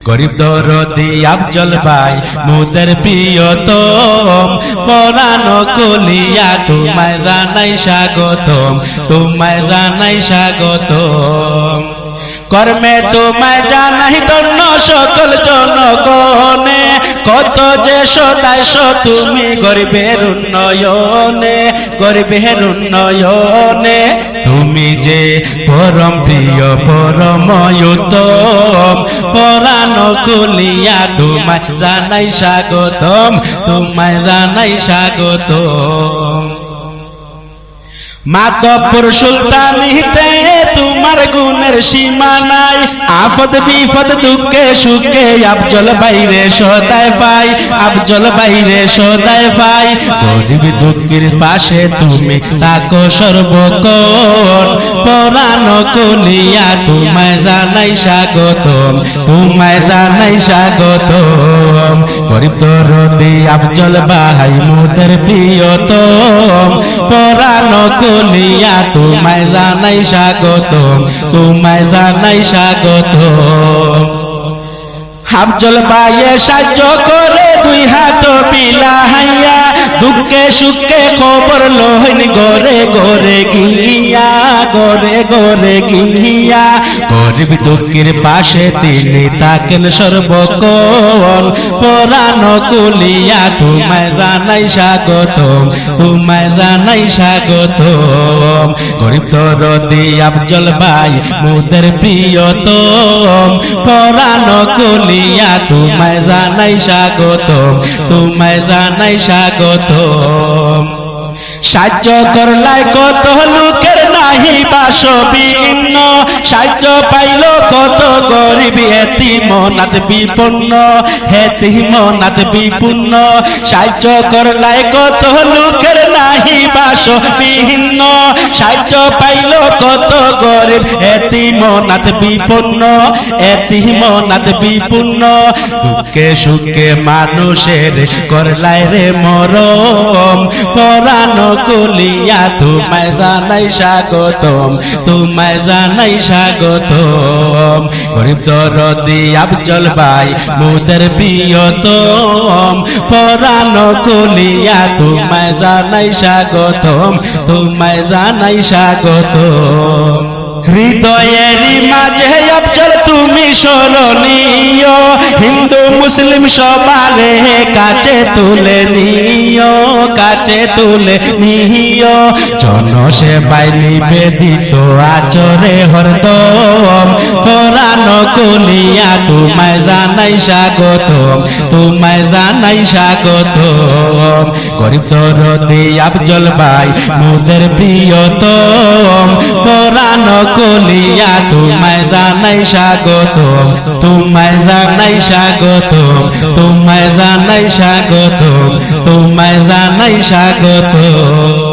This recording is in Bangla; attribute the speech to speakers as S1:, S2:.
S1: গরিব দরদি আফজল ভাই মুদের প্রিয়তম পরানো কলিয়া তোমায় জানাই স্বাগতম, তোমায় জানাই স্বাগতম। কর্মে তোমায় জানাই ধন্য সকল জনগণে, কত যে সদাইশ তুমি গরিবের উন্নয়নে, গরিবের উন্নয়নে। তুমি যে পরম প্রিয় পরময়ুতম পরানো কলিয়া তোমায় জানাই স্বাগতম, তোমায় জানাই স্বাগতম। মাতব্বর সুলতানিতে তোমার গুণের সীমা নাই, আপদ বিপদ দুঃখে সুখে আফজল ভাইরে সদায় পাই, আফজল ভাইরে সদায় পাই। গরিব দুঃখীর পাশে তুমি থাকো সর্বক্ষণ, পরানো কলিয়া তোমায় জানাই স্বাগতম, তোমায় জানাই স্বাগতম। গরিব দরদি আফজল ভাই মুদের প্রিয়তম পরানো কলিয়া তোমায় জানাই স্বাগতম, তোমায় জানাই স্বাগতম। আফজল ভাইয়ে সাহায্য করে দুই হাত বিলাইয়া, দুঃখে সুখে খবর লইন গরে গরে গিয়া, গরে গরে গিয়া। গরিব দুঃখীর পাশে তিনি থাকেন সর্বক্ষণ, পরানো কলিয়া তোমায় জানাই স্বাগতম, তোমায় জানাই স্বাগতম। গরিব দরদি আফজল ভাই মুদের প্রিয়তম পরানো কলিয়া তোমায় জানাই স্বাগতম, তোমায় জানাই স্বাগতম। সাহায্য করলাই কত লোকের নাহি বাসবিহীন, সাহায্য পাইল কত গরিব এতিমনাথ বিপন্ন, এতিমনাথ বিপন্ন। সাহায্য করলাই কত লোকের নাহি বাসবিহীন, সাহায্য পাইল কত গরিব এতিমনাথ বিপন্ন, এতিমনাথ বিপন্ন। দুঃখে সুখে মানুষের করলাই রে মরম, পরানো কলিয়া তোমায় জানাই স্বাগতম, তোমায় জানাই স্বাগতম। গরিব দরদি আফজল ভাই মুদের প্রিয়তম পরানো কলিয়া তোমায় জানাই স্বাগতম, তোমায় জানাই স্বাগতম। হৃদয়েরই মাঝে আফজল তুমি স্মরণীয়, হিন্দু মুসলিম সবারে কাছে তুলে নিও, কাছে তুলে নিও। জনসেবায় নিবেদিত আচরে হরদম, পরানো কলিয়া তোমায় জানাই স্বাগতম, তোমায় জানাই স্বাগতম। গরিব দরদি আফজল ভাই মুদের প্রিয়তম পরানো কলিয়া তোমায় জানাই স্বাগতম, তোমায় জানাই স্বাগতম, তোমায় জানাই স্বাগতম, তোমায় জানাই স্বাগতম।